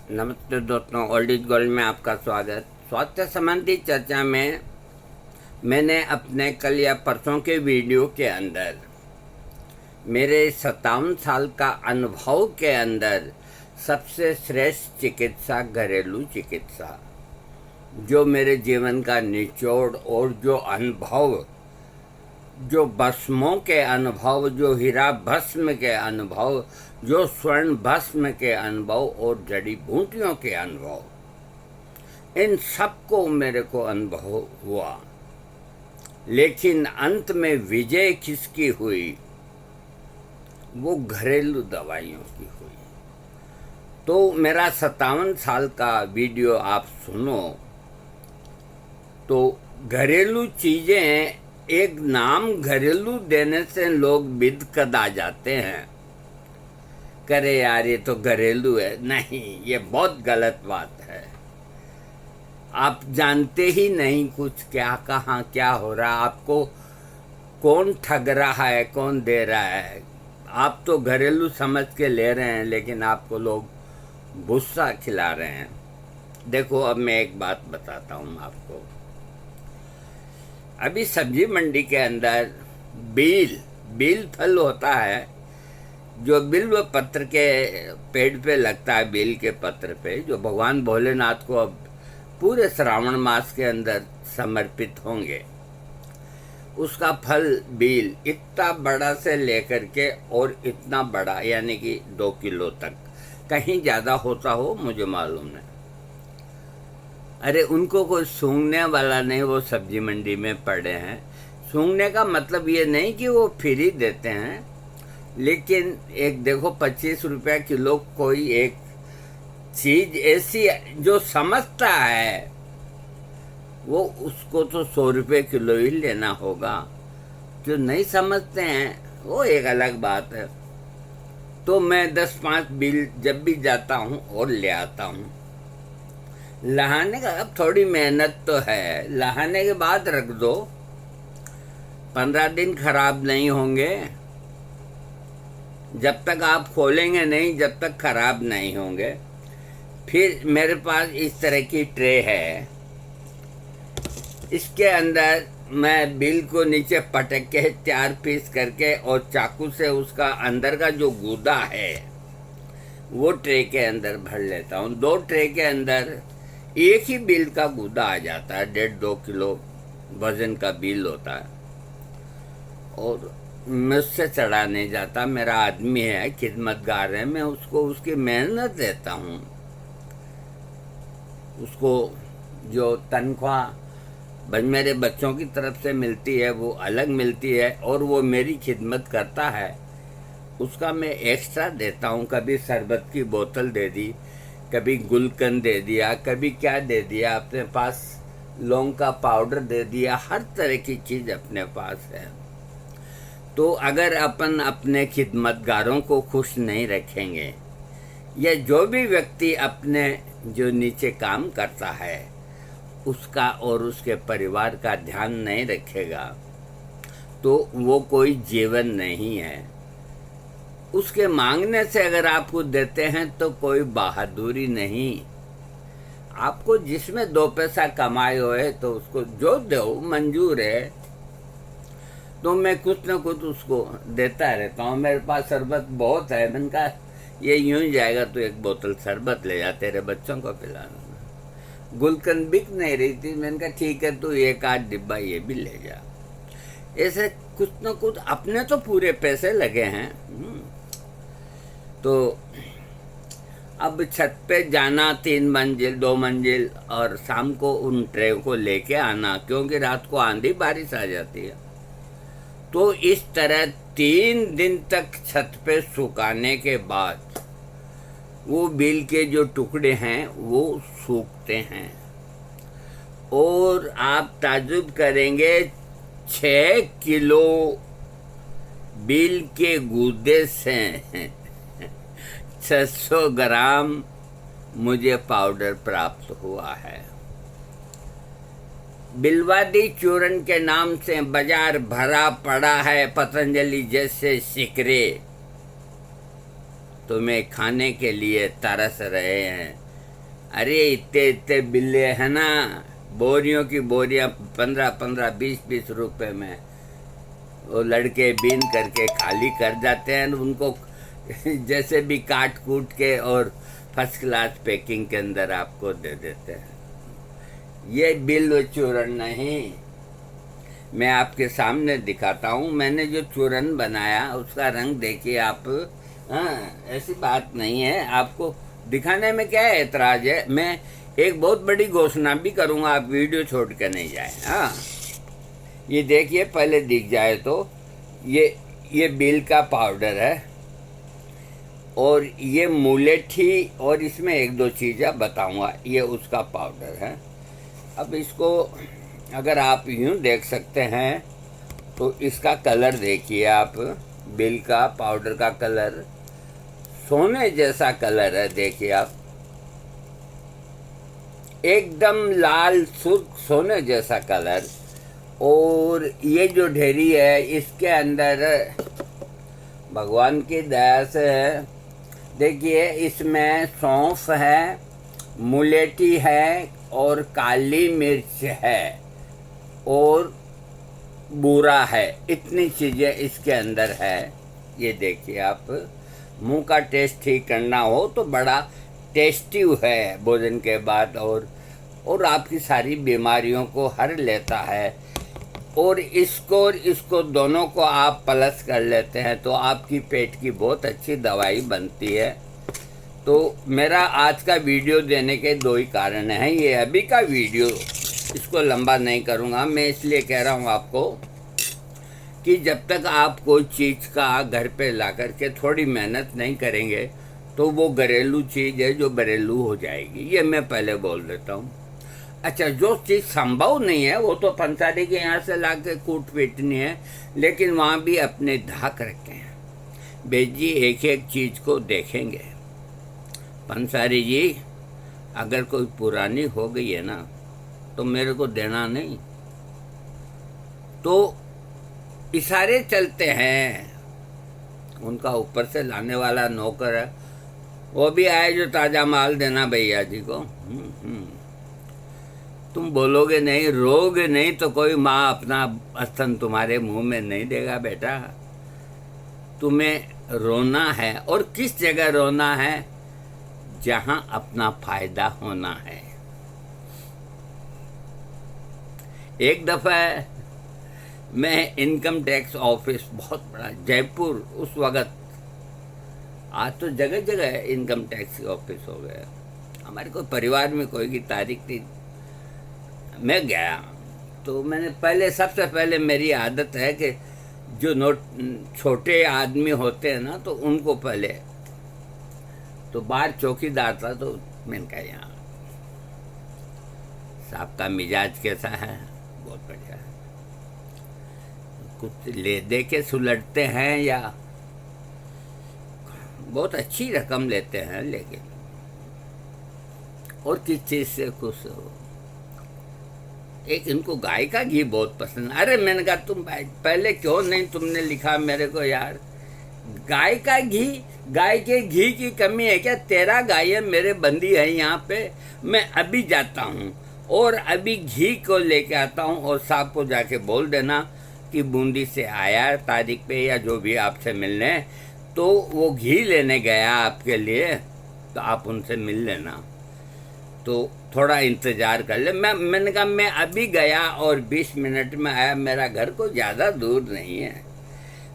नमस्ते दोस्तों, old is gold में आपका स्वागत। स्वास्थ्य संबंधी चर्चा में मैंने अपने कल या परसों के वीडियो के अंदर मेरे 57 साल का अनुभव के अंदर सबसे श्रेष्ठ चिकित्सा घरेलू चिकित्सा, जो मेरे जीवन का निचोड़ और जो अनुभव, जो भस्मों के अनुभव, जो हीरा भस्म के अनुभव, जो स्वर्ण भस्म के अनुभव और जड़ी बूटियों के अनुभव, इन सबको मेरे को अनुभव हुआ। लेकिन अंत में विजय किसकी हुई? वो घरेलू दवाइयों की हुई। तो मेरा 57 साल का वीडियो आप सुनो तो घरेलू चीज़ें, एक नाम घरेलू देने से लोग बिदकदा जाते हैं, करे यार ये तो घरेलू है। नहीं, ये बहुत गलत बात है। आप जानते ही नहीं कुछ क्या, कहाँ क्या हो रहा, आपको कौन ठग रहा है, कौन दे रहा है। आप तो घरेलू समझ के ले रहे हैं, लेकिन आपको लोग गुस्सा खिला रहे हैं। देखो, अब मैं एक बात बताता हूँ आपको। अभी सब्जी मंडी के अंदर बील फल होता है, जो बिल्व पत्र के पेड़ पे लगता है, बेल के पत्र पे, जो भगवान भोलेनाथ को अब पूरे श्रावण मास के अंदर समर्पित होंगे। उसका फल बील इतना बड़ा से लेकर के और इतना बड़ा, यानी कि 2 किलो तक, कहीं ज़्यादा होता हो मुझे मालूम नहीं। अरे उनको कोई सूंघने वाला नहीं, वो सब्जी मंडी में पड़े हैं। सूंघने का मतलब ये नहीं कि वो फ्री देते हैं, लेकिन एक देखो 25 रुपया किलो कोई एक चीज़ ऐसी जो समझता है वो, उसको तो 100 रुपये किलो ही लेना होगा। जो नहीं समझते हैं वो एक अलग बात है। तो मैं 10-5 बिल जब भी जाता हूँ और ले आता हूँ। लहाने का अब थोड़ी मेहनत तो है, लहाने के बाद रख दो, 15 दिन खराब नहीं होंगे। जब तक आप खोलेंगे नहीं, जब तक खराब नहीं होंगे। फिर मेरे पास इस तरह की ट्रे है, इसके अंदर मैं बिल को नीचे पटक के 4 पीस करके और चाकू से उसका अंदर का जो गूदा है वो ट्रे के अंदर भर लेता हूँ। 2 ट्रे के अंदर एक ही बिल का गूदा आ जाता है। 1.5-2 किलो वजन का बिल होता है। और मुझसे चढ़ा नहीं जाता, मेरा आदमी है, खिदमतगार है, मैं उसको उसकी मेहनत देता हूँ। उसको जो तनख्वाह मेरे बच्चों की तरफ से मिलती है वो अलग मिलती है, और वो मेरी खिदमत करता है, उसका मैं एक्स्ट्रा देता हूँ। कभी शरबत की बोतल दे दी, कभी गुलकंद दे दिया, कभी क्या दे दिया, अपने पास लौंग का पाउडर दे दिया, हर तरह की चीज़ अपने पास है। तो अगर अपन अपने खिदमतगारों को खुश नहीं रखेंगे, या जो भी व्यक्ति अपने जो नीचे काम करता है उसका और उसके परिवार का ध्यान नहीं रखेगा, तो वो कोई जीवन नहीं है। उसके मांगने से अगर आपको देते हैं तो कोई बहादुरी नहीं। आपको जिसमें 2 पैसा कमाए हुए तो उसको जो दो मंजूर है। तो मैं कुछ न कुछ उसको देता रहता हूँ। मेरे पास शरबत बहुत है, मैंने कहा ये यूं ही जाएगा तो 1 बोतल शरबत ले जा, तेरे बच्चों को पिलाना। गुलकंद बिक नहीं रही थी, मैंने कहा ठीक है तो 1-8 डिब्बा ये भी ले जा। ऐसे कुछ न कुछ, अपने तो पूरे पैसे लगे हैं। तो अब छत पे जाना 3 मंजिल 2 मंजिल, और शाम को उन ट्रे को लेके आना, क्योंकि रात को आंधी बारिश आ जाती है। तो इस तरह 3 दिन तक छत पे सुखाने के बाद वो बिल के जो टुकड़े हैं वो सूखते हैं। और आप ताज्जुब करेंगे, 6 किलो बिल के गूदे से 600 ग्राम मुझे पाउडर प्राप्त हुआ है। बिलवादी चूर्ण के नाम से बाजार भरा पड़ा है, पतंजलि जैसे शिकरे तुम्हें खाने के लिए तरस रहे हैं। अरे इतने इतने बिल्ले हैं ना, बोरियों की बोरियां 15-15, 20-20 रुपए में वो लड़के बीन करके खाली कर जाते हैं, उनको जैसे भी काट कूट के और फर्स्ट क्लास पैकिंग के अंदर आपको दे देते हैं। ये बिल्व चूरन नहीं, मैं आपके सामने दिखाता हूँ। मैंने जो चूरन बनाया उसका रंग देखिए आप। हाँ, ऐसी बात नहीं है, आपको दिखाने में क्या एतराज है। मैं एक बहुत बड़ी घोषणा भी करूँगा, आप वीडियो छोड़ के नहीं जाए। हाँ, ये देखिए, पहले दिख जाए तो ये बिल का पाउडर है और ये मुलेठी, और इसमें एक दो चीज़ें बताऊंगा, ये उसका पाउडर है। अब इसको अगर आप यूँ देख सकते हैं तो इसका कलर देखिए आप, बिल का पाउडर का कलर सोने जैसा कलर है। देखिए आप, एकदम लाल सुर्ख सोने जैसा कलर। और ये जो ढेरी है इसके अंदर भगवान की दया से है, देखिए इसमें सौंफ है, मुलेठी है और काली मिर्च है और बूरा है। इतनी चीज़ें इसके अंदर है। ये देखिए आप, मुंह का टेस्ट ठीक करना हो तो बड़ा टेस्टी है भोजन के बाद, और आपकी सारी बीमारियों को हर लेता है। और इसको दोनों को आप प्लस कर लेते हैं तो आपकी पेट की बहुत अच्छी दवाई बनती है। तो मेरा आज का वीडियो देने के दो ही कारण हैं। ये अभी का वीडियो, इसको लंबा नहीं करूँगा मैं, इसलिए कह रहा हूँ आपको कि जब तक आप कोई चीज़ का घर पे ला कर के थोड़ी मेहनत नहीं करेंगे तो वो घरेलू चीज़ है जो घरेलू हो जाएगी। ये मैं पहले बोल देता हूँ। अच्छा, जो चीज़ संभव नहीं है वो तो पंसारी के यहाँ से ला के कूट पीटनी है, लेकिन वहाँ भी अपने धाक रखे हैं। बेजी एक एक चीज़ को देखेंगे। पंसारी जी, अगर कोई पुरानी हो गई है ना तो मेरे को देना नहीं। तो इशारे चलते हैं, उनका ऊपर से लाने वाला नौकर है, वो भी आए जो ताज़ा माल देना भैया जी को। तुम बोलोगे नहीं, रोगे नहीं तो कोई माँ अपना स्तन तुम्हारे मुंह में नहीं देगा बेटा। तुम्हें रोना है, और किस जगह रोना है? जहां अपना फायदा होना है। एक दफा मैं इनकम टैक्स ऑफिस, बहुत बड़ा जयपुर उस वक़्त, आज तो जगह जगह इनकम टैक्स ऑफिस हो गया। हमारे कोई परिवार में कोई की तारीख थी, मैं गया तो मैंने सबसे पहले मेरी आदत है कि जो छोटे आदमी होते हैं ना तो उनको पहले, तो बाहर चौकीदार था तो मैंने कहा यहाँ साहब का मिजाज कैसा है? बहुत बढ़िया है। कुछ ले दे के सुलटते हैं या बहुत अच्छी रकम लेते हैं, लेकिन और किस चीज़ से खुश हो? एक इनको गाय का घी बहुत पसंद। अरे मैंने कहा तुम पहले क्यों नहीं तुमने लिखा मेरे को यार, गाय का घी, गाय के घी की कमी है क्या? तेरा गाय है, मेरे बंदी है यहाँ पे, मैं अभी जाता हूँ और अभी घी को लेके आता हूँ, और साहब को जाके बोल देना कि बूंदी से आया तारीख पे या जो भी आपसे मिलने, तो वो घी लेने गया आपके लिए, तो आप उनसे मिल लेना, तो थोड़ा इंतज़ार कर ले। मैंने कहा मैं अभी गया और 20 मिनट में आया, मेरा घर को ज़्यादा दूर नहीं है,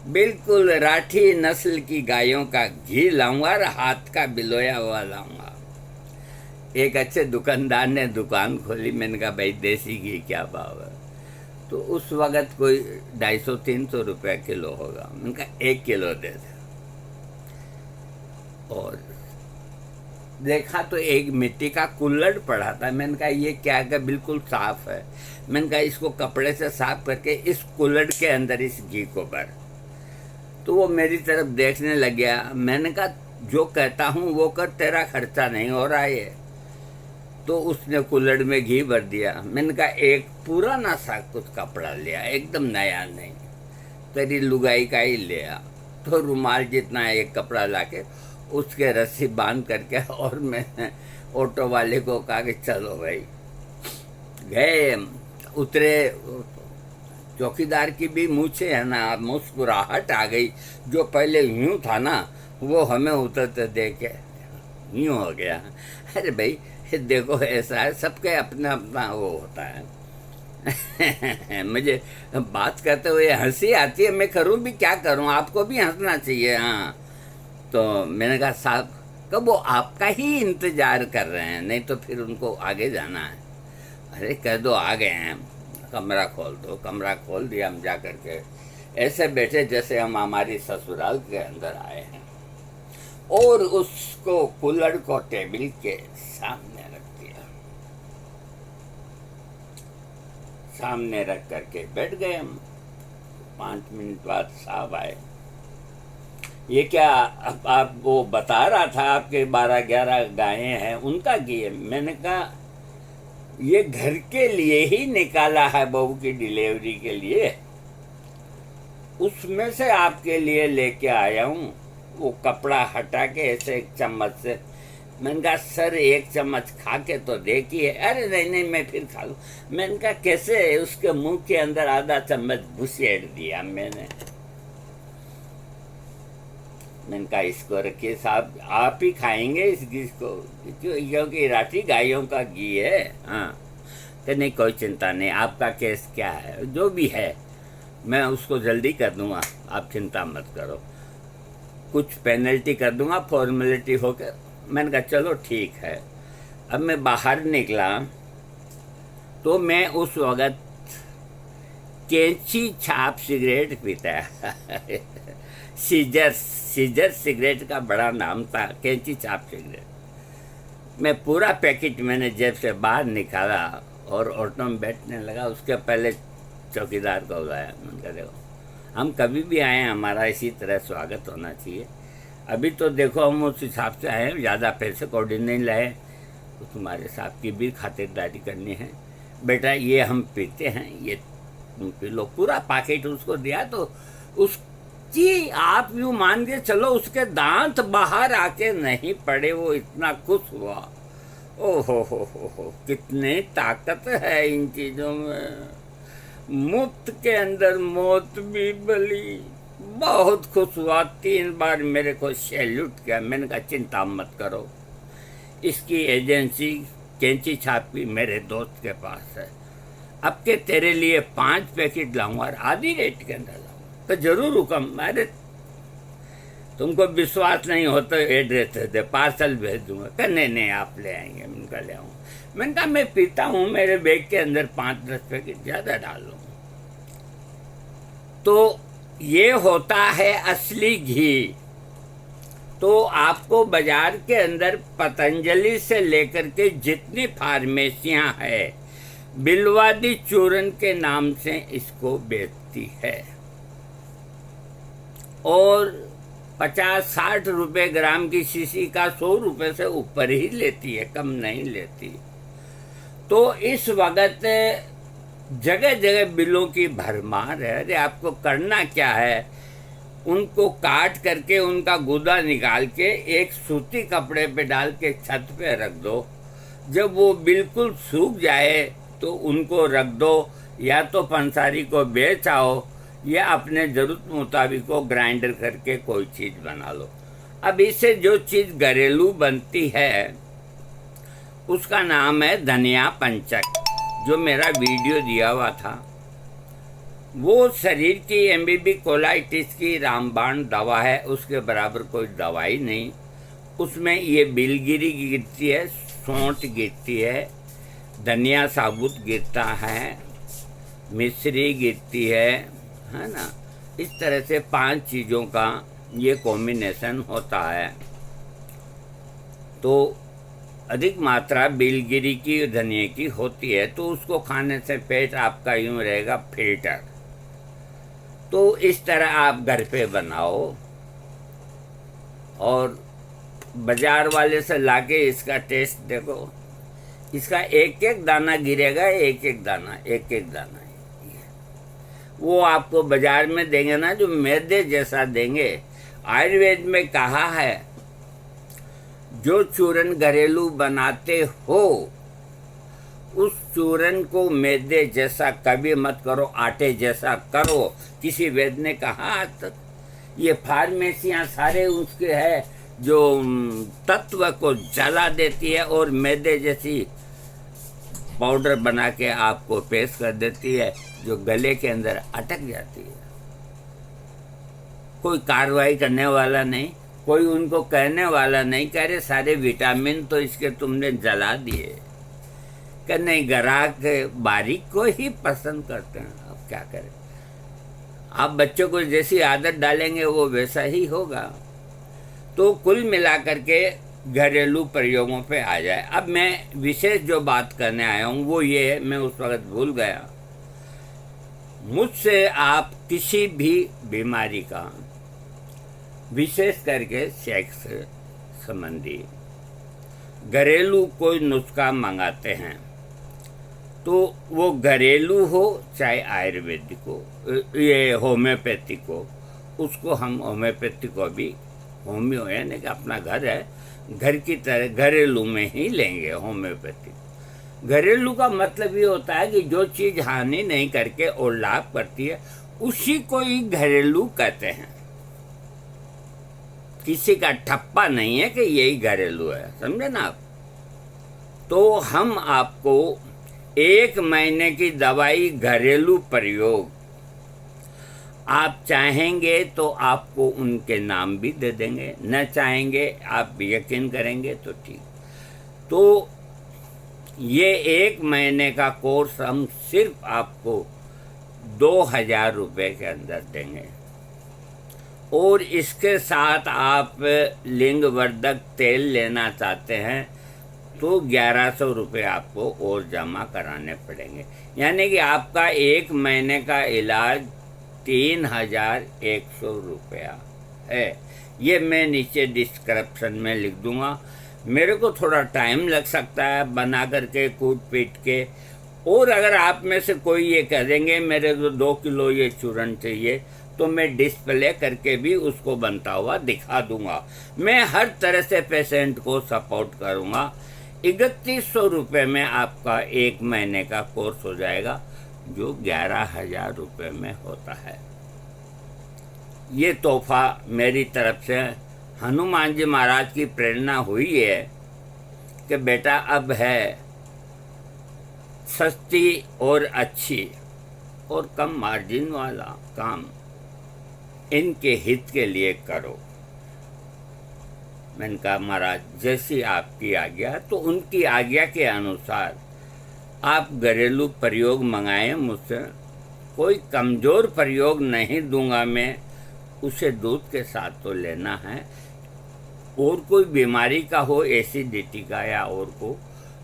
बिल्कुल राठी नस्ल की गायों का घी लाऊंगा और हाथ का बिलोया हुआ लाऊंगा। एक अच्छे दुकानदार ने दुकान खोली, मैंने कहा भाई देसी घी क्या भाव है? तो उस वक़्त कोई 250-300 रुपये किलो होगा। मैंने कहा 1 किलो दे दे, और देखा तो एक मिट्टी का कुल्हड़ पड़ा था। मैंने कहा ये क्या है? बिल्कुल साफ है। मैंने कहा इसको कपड़े से साफ करके इस कुल्हड़ के अंदर इस घी को भर। तो वो मेरी तरफ देखने लग गया। मैंने कहा जो कहता हूँ वो कर, तेरा खर्चा नहीं हो रहा है। तो उसने कुल्हड़ में घी भर दिया। मैंने कहा एक पुराना सा कुछ कपड़ा लिया, एकदम नया नहीं, तेरी लुगाई का ही लिया। तो रुमाल जितना एक कपड़ा लाके उसके रस्सी बांध करके और मैं ऑटो वाले को कहा कि चलो भाई। गए, उतरे, चौकीदार की भी मुँह से है ना मुस्कुराहट आ गई। जो पहले यूं था ना, वो हमें उतरते देख के यूं हो गया। अरे भाई देखो, ऐसा है, सबके अपना अपना वो होता है। मुझे बात करते हुए हंसी आती है, मैं करूं भी क्या करूं, आपको भी हंसना चाहिए। हाँ, तो मैंने कहा साहब, कब वो आपका ही इंतजार कर रहे हैं, नहीं तो फिर उनको आगे जाना है। अरे कह दो आ गए हैं, कमरा खोल दो। कमरा खोल दिया, हम जा करके ऐसे बैठे जैसे हम हमारी ससुराल के अंदर आए हैं, और उसको कुल्हड़ को टेबल के सामने रख दिया। सामने रख करके बैठ गए हम। 5 मिनट बाद साहब आए। ये क्या आप वो बता रहा था आपके 12-11 गायें हैं, उनका की है? मैंने कहा ये घर के लिए ही निकाला है, बहू की डिलीवरी के लिए, उसमें से आपके लिए लेके आया हूँ। वो कपड़ा हटा के ऐसे एक चम्मच से, मैंने कहा सर 1 चम्मच खा के तो देखिए। अरे नहीं नहीं, मैं फिर खा लूँ। मैंने कहा कैसे? उसके मुंह के अंदर आधा चम्मच घुसेड़ दिया मैंने कहा इसको रखिए साहब, आप ही खाएंगे इस घी को, क्योंकि राठी गायों का घी है। हाँ, तो नहीं कोई चिंता नहीं, आपका केस क्या है, जो भी है मैं उसको जल्दी कर दूंगा, आप चिंता मत करो, कुछ पेनल्टी कर दूंगा, फॉर्मेलिटी होकर। मैंने कहा चलो ठीक है। अब मैं बाहर निकला तो मैं उस वक़्त कैंची छाप सिगरेट पीता है। सीजर सिगरेट का बड़ा नाम था, कैंची छाप सिगरेट। मैं पूरा पैकेट मैंने जेब से बाहर निकाला और ऑटो में बैठने लगा। उसके पहले चौकीदार को बुलाया। मैंने कहा देखो, हम कभी भी आए हैं, हमारा इसी तरह स्वागत होना चाहिए। अभी तो देखो हम उस हिसाब से आए हैं, ज़्यादा पैसे कौड़ी नहीं लाए, तो तुम्हारे साहब की भी खातिरदारी करनी है। बेटा ये हम पीते हैं, ये तुम पी लो। पूरा पैकेट उसको दिया तो उसकी, आप यूँ मान के चलो, उसके दांत बाहर आके नहीं पड़े, वो इतना खुश हुआ। ओ हो, कितनी ताकत है इन चीज़ों में। मुफ्त के अंदर मौत भी भली। बहुत खुश हुआ, 3 बार मेरे को सैल्यूट किया। मैंने कहा चिंता मत करो, इसकी एजेंसी कैंची छापी मेरे दोस्त के पास है, अब के तेरे लिए 5 पैकेट लाऊंगा और आधी रेट के अंदर लाऊंगा। तो जरूर हुक्म। अरे तुमको विश्वास नहीं हो तो एड्रेस दे, पार्सल भेज दूंगा। कहा नहीं आप ले आएंगे। उनका ले आऊँगा। मैंने कहा मैं पीता हूँ, मेरे बैग के अंदर 5-10 पैकेट ज़्यादा डाल लूँ। तो ये होता है असली घी। तो आपको बाजार के अंदर पतंजलि से लेकर के जितनी फार्मेसियां हैं, बिलवादी चूर्ण के नाम से इसको बेचती है, और 50-60 रुपए ग्राम की शीशी का 100 रुपए से ऊपर ही लेती है, कम नहीं लेती। तो इस वक्त जगह जगह बिलों की भरमार है। अरे आपको करना क्या है, उनको काट करके उनका गुदा निकाल के एक सूती कपड़े पे डाल के छत पे रख दो। जब वो बिल्कुल सूख जाए तो उनको रख दो, या तो पंसारी को बेच आओ, या अपने ज़रूरत मुताबिक को ग्राइंडर करके कोई चीज़ बना लो। अब इससे जो चीज़ घरेलू बनती है उसका नाम है धनिया पंचक, जो मेरा वीडियो दिया हुआ था। वो शरीर की एमबीबी कोलाइटिस की रामबाण दवा है, उसके बराबर कोई दवाई नहीं। उसमें ये बिलगिरी गिरती है, सौंठ गिरती है, धनिया साबुत गिरता है, मिश्री गिरती है ना। इस तरह से 5 चीज़ों का ये कॉम्बिनेशन होता है। तो अधिक मात्रा बिलगिरी की, धनिया की होती है, तो उसको खाने से पेट आपका यूँ रहेगा फिल्टर। तो इस तरह आप घर पे बनाओ, और बाजार वाले से लाके इसका टेस्ट देखो। इसका एक एक दाना गिरेगा, एक एक दाना। वो आपको बाजार में देंगे ना, जो मैदे जैसा देंगे। आयुर्वेद में कहा है जो चूरन घरेलू बनाते हो उस चूरन को मैदे जैसा कभी मत करो, आटे जैसा करो। किसी वैद्य ने कहा आज तक? ये फार्मेसियाँ सारे उसके है जो तत्व को जला देती है और मैदे जैसी पाउडर बना के आपको पेश कर देती है, जो गले के अंदर अटक जाती है। कोई कार्रवाई करने वाला नहीं, कोई उनको कहने वाला नहीं, कह रहे सारे विटामिन तो इसके तुमने जला दिए। कि नहीं, ग्राहक बारीक को ही पसंद करते हैं। अब क्या करें, आप बच्चों को जैसी आदत डालेंगे वो वैसा ही होगा। तो कुल मिलाकर के घरेलू प्रयोगों पे आ जाए। अब मैं विशेष जो बात करने आया हूँ वो ये है, मैं उस वक्त भूल गया। मुझसे आप किसी भी बीमारी का, विशेष करके सेक्स संबंधी घरेलू कोई नुस्खा मंगाते हैं, तो वो घरेलू हो चाहे आयुर्वेदिक हो, ये होम्योपैथिक हो, उसको हम होम्योपैथिक को भी, होम्यो यानी कि अपना घर है, घर की तरह घरेलू में ही लेंगे। होम्योपैथिक घरेलू का मतलब ये होता है कि जो चीज़ हानि नहीं करके और लाभ करती है उसी को ही घरेलू कहते हैं। किसी का ठप्पा नहीं है कि यही घरेलू है, समझे ना आप। तो हम आपको 1 महीने की दवाई घरेलू प्रयोग, आप चाहेंगे तो आपको उनके नाम भी दे देंगे, न चाहेंगे आप यकीन करेंगे तो ठीक। तो ये 1 महीने का कोर्स हम सिर्फ आपको 2000 रुपये के अंदर देंगे। और इसके साथ आप लिंगवर्धक तेल लेना चाहते हैं तो 1100 रुपये आपको और जमा कराने पड़ेंगे। यानी कि आपका 1 महीने का इलाज 3100 रुपया है। ये मैं नीचे डिस्क्रिप्शन में लिख दूंगा। मेरे को थोड़ा टाइम लग सकता है बना करके, कूट पीट के। और अगर आप में से कोई ये कह देंगे मेरे को 2 किलो ये चूरन चाहिए, तो मैं डिस्प्ले करके भी उसको बनता हुआ दिखा दूंगा। मैं हर तरह से पेशेंट को सपोर्ट करूंगा। 3100 रुपये में आपका 1 महीने का कोर्स हो जाएगा, जो 11000 रुपये में होता है। ये तोहफा मेरी तरफ से हनुमान जी महाराज की प्रेरणा हुई है कि बेटा अब है सस्ती और अच्छी और कम मार्जिन वाला काम, इनके हित के लिए करो। मैंने कहा महाराज जैसी आपकी आज्ञा, तो उनकी आज्ञा के अनुसार आप घरेलू प्रयोग मंगाएं मुझसे। कोई कमज़ोर प्रयोग नहीं दूंगा मैं, उसे दूध के साथ तो लेना है। और कोई बीमारी का हो, एसिडिटी का या और को,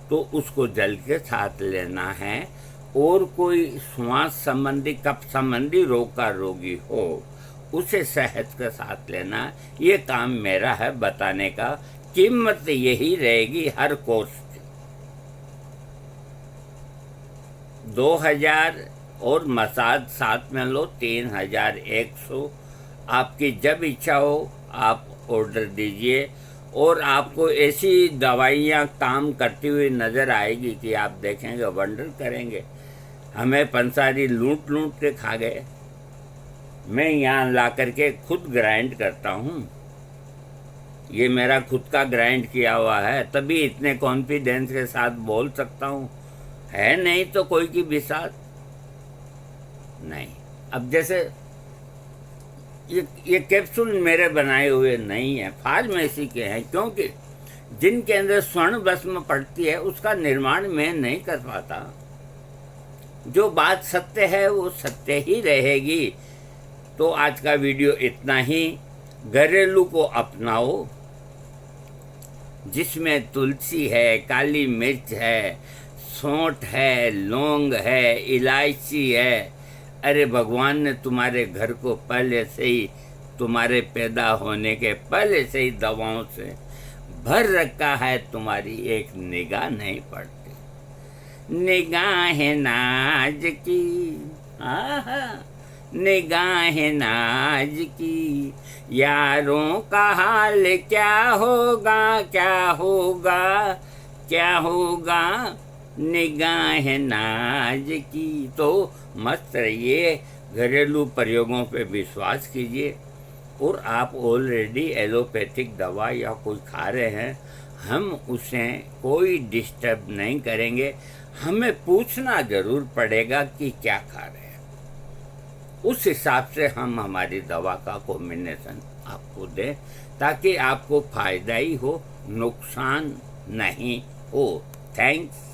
तो उसको जल के साथ लेना है। और कोई श्वास संबंधी, कफ संबंधी रोग का रोगी हो, उसे शहद के साथ लेना। ये काम मेरा है बताने का। कीमत यही रहेगी हर कोर्स की, 2000 और मसाज साथ में लो 3100। आपकी जब इच्छा हो आप ऑर्डर दीजिए। और आपको ऐसी दवाइयाँ काम करती हुई नज़र आएगी कि आप देखेंगे, वंडर करेंगे। हमें पंसारी लूट लूट के खा गए। मैं यहाँ ला करके खुद ग्राइंड करता हूँ, ये मेरा खुद का ग्राइंड किया हुआ है, तभी इतने कॉन्फिडेंस के साथ बोल सकता हूँ। है नहीं तो कोई की बिसात नहीं। अब जैसे ये कैप्सूल मेरे बनाए हुए नहीं है, फार्मेसी के हैं, क्योंकि जिनके अंदर स्वर्ण भस्म पड़ती है उसका निर्माण मैं नहीं कर पाता। जो बात सत्य है वो सत्य ही रहेगी। तो आज का वीडियो इतना ही। घरेलू को अपनाओ, जिसमें तुलसी है, काली मिर्च है, सौंठ है, लौंग है, इलायची है। अरे भगवान ने तुम्हारे घर को पहले से ही, तुम्हारे पैदा होने के पहले से ही दवाओं से भर रखा है। तुम्हारी एक निगाह नहीं पड़ती। निगाह नाज की, आहा, निगाह नाज की। यारों का हाल क्या होगा, क्या होगा, क्या होगा, निगाह नाज की। तो मस्त रहिए, घरेलू प्रयोगों पे विश्वास कीजिए। और आप ऑलरेडी एलोपैथिक दवा या कोई खा रहे हैं, हम उसे कोई डिस्टर्ब नहीं करेंगे। हमें पूछना ज़रूर पड़ेगा कि क्या खा रहे हैं, उस हिसाब से हम हमारी दवा का कॉम्बिनेशन आपको दें, ताकि आपको फ़ायदा ही हो, नुकसान नहीं हो। थैंक्स।